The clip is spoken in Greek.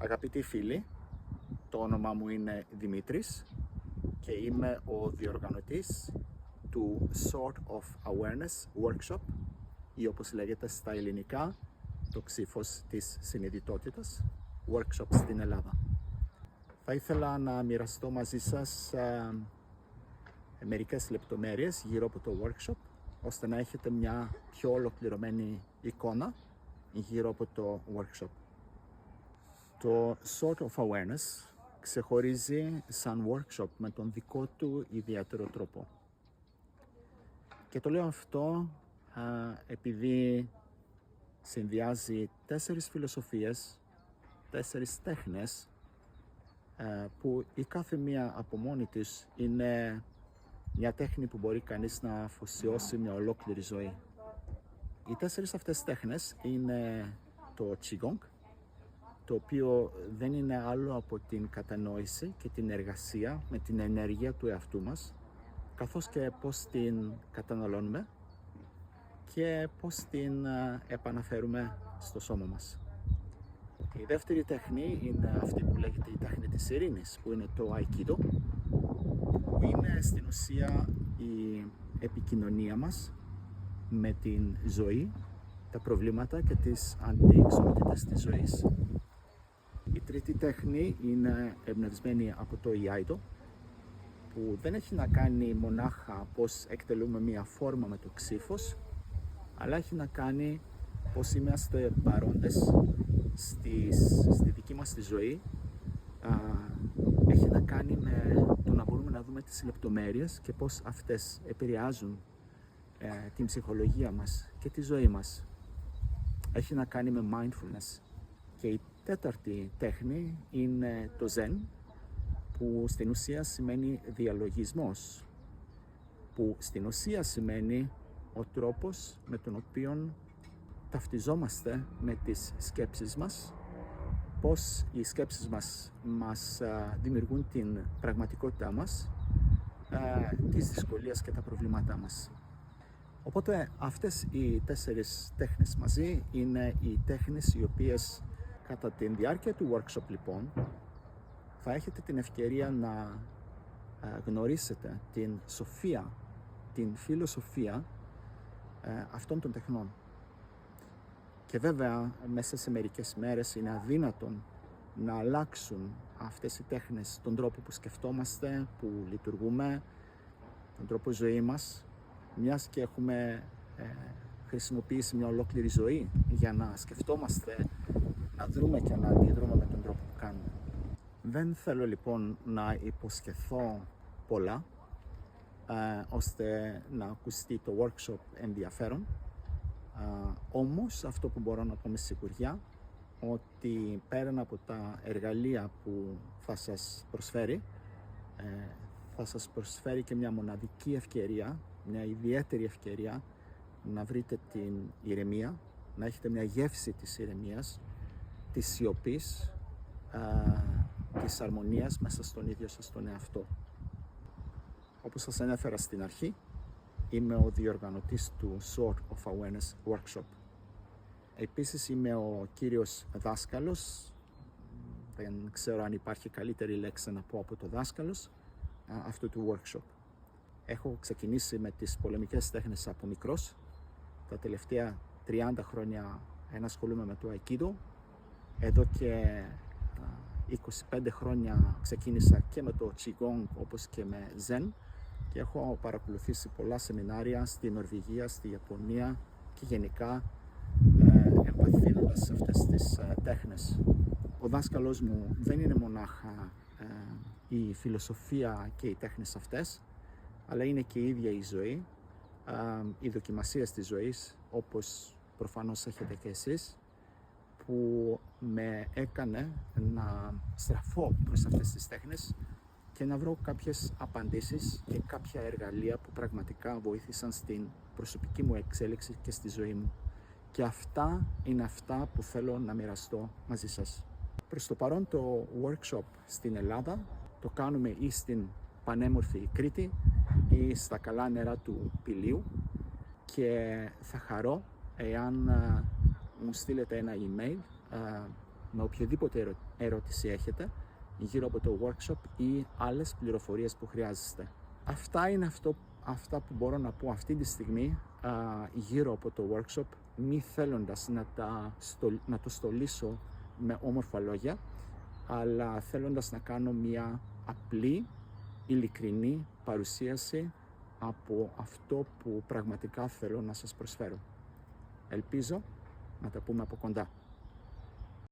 Αγαπητοί φίλοι, το όνομά μου είναι Δημήτρης και είμαι ο διοργανωτής του Sort of Awareness Workshop ή όπως λέγεται στα ελληνικά το ξύφος της συνειδητότητας workshop στην Ελλάδα. Θα ήθελα να μοιραστώ μαζί σας μερικές λεπτομέρειες γύρω από το workshop ώστε να έχετε μια πιο ολοκληρωμένη εικόνα γύρω από το workshop. Το Sort of Awareness ξεχωρίζει σαν workshop με τον δικό του ιδιαίτερο τρόπο. Και το λέω αυτό επειδή συνδυάζει 4 φιλοσοφίες, 4 τέχνες που η κάθε μία από μόνη της είναι μια τέχνη που μπορεί κανείς να αφοσιώσει μια ολόκληρη ζωή. Οι 4 αυτές τέχνες είναι το Qigong, το οποίο δεν είναι άλλο από την κατανόηση και την εργασία με την ενέργεια του εαυτού μας, καθώς και πώς την καταναλώνουμε και πώς την επαναφέρουμε στο σώμα μας. Η δεύτερη τέχνη είναι αυτή που λέγεται η τέχνη της ειρήνης, που είναι το Aikido, που είναι στην ουσία η επικοινωνία μας με την ζωή, τα προβλήματα και τις αντιεξότητες της ζωής. Η τρίτη τέχνη είναι εμπνευσμένη από το Iaido, που δεν έχει να κάνει μονάχα πώς εκτελούμε μία φόρμα με το ξύφος, αλλά έχει να κάνει πώς είμαστε παρόντες στη δική μας τη ζωή. Έχει να κάνει με το να μπορούμε να δούμε τις λεπτομέρειες και πώς αυτές επηρεάζουν την ψυχολογία μας και τη ζωή μας. Έχει να κάνει με mindfulness. Και η τέταρτη τέχνη είναι το Zen, που στην ουσία σημαίνει διαλογισμός, που στην ουσία σημαίνει ο τρόπος με τον οποίο ταυτιζόμαστε με τις σκέψεις μας, πώς οι σκέψεις μας δημιουργούν την πραγματικότητά μας, τις δυσκολίες και τα προβλήματά μας. Οπότε αυτές οι 4 τέχνες μαζί είναι οι τέχνες οι οποίες κατά τη διάρκεια του workshop λοιπόν θα έχετε την ευκαιρία να γνωρίσετε την σοφία, την φιλοσοφία αυτών των τεχνών. Και βέβαια μέσα σε μερικές μέρες είναι αδύνατον να αλλάξουν αυτές οι τέχνες τον τρόπο που σκεφτόμαστε, που λειτουργούμε, τον τρόπο ζωής μας, μιας και έχουμε χρησιμοποιήσει μια ολόκληρη ζωή για να σκεφτόμαστε, να δρούμε και να αντιδρούμε με τον τρόπο που κάνουμε. Δεν θέλω λοιπόν να υποσχεθώ πολλά ώστε να ακουστεί το workshop ενδιαφέρον, όμως αυτό που μπορώ να πω με σιγουριά ότι πέραν από τα εργαλεία που θα σας προσφέρει, θα σας προσφέρει και μια μοναδική ευκαιρία, μια ιδιαίτερη ευκαιρία να βρείτε την ηρεμία, να έχετε μια γεύση της ηρεμίας, της σιωπής, της αρμονίας μέσα στον ίδιο σας τον εαυτό. Όπως σας ανέφερα στην αρχή, είμαι ο διοργανωτής του Sort of Awareness Workshop. Επίσης είμαι ο κύριος δάσκαλος, δεν ξέρω αν υπάρχει καλύτερη λέξη να πω από το δάσκαλος, αυτού του workshop. Έχω ξεκινήσει με τις πολεμικές τέχνες από μικρός. Τα τελευταία 30 χρόνια ασχολούμαι με το Aikido. Εδώ και 25 χρόνια ξεκίνησα και με το Qigong όπως και με Zen και έχω παρακολουθήσει πολλά σεμινάρια στη Νορβηγία, στη Ιαπωνία και γενικά εμπαθύνοντας αυτές τις τέχνες. Ο δάσκαλος μου δεν είναι μονάχα η φιλοσοφία και οι τέχνες αυτές, αλλά είναι και η ίδια η ζωή, οι δοκιμασίες της ζωής, όπως προφανώς έχετε και εσείς, που με έκανε να στραφώ προς αυτές τις τέχνες και να βρω κάποιες απαντήσεις και κάποια εργαλεία που πραγματικά βοήθησαν στην προσωπική μου εξέλιξη και στη ζωή μου. Και αυτά είναι αυτά που θέλω να μοιραστώ μαζί σας. Προς το παρόν το workshop στην Ελλάδα το κάνουμε ή στην πανέμορφη Κρήτη ή στα καλά νερά του Πηλίου και θα χαρώ εάν μου στείλετε ένα email με οποιαδήποτε ερώτηση έχετε γύρω από το workshop ή άλλες πληροφορίες που χρειάζεστε. Αυτά είναι αυτά που μπορώ να πω αυτή τη στιγμή γύρω από το workshop, μη θέλοντας να το στολίσω με όμορφα λόγια, αλλά θέλοντας να κάνω μια απλή, ειλικρινή παρουσίαση από αυτό που πραγματικά θέλω να σας προσφέρω. Ελπίζω να τα πούμε από κοντά.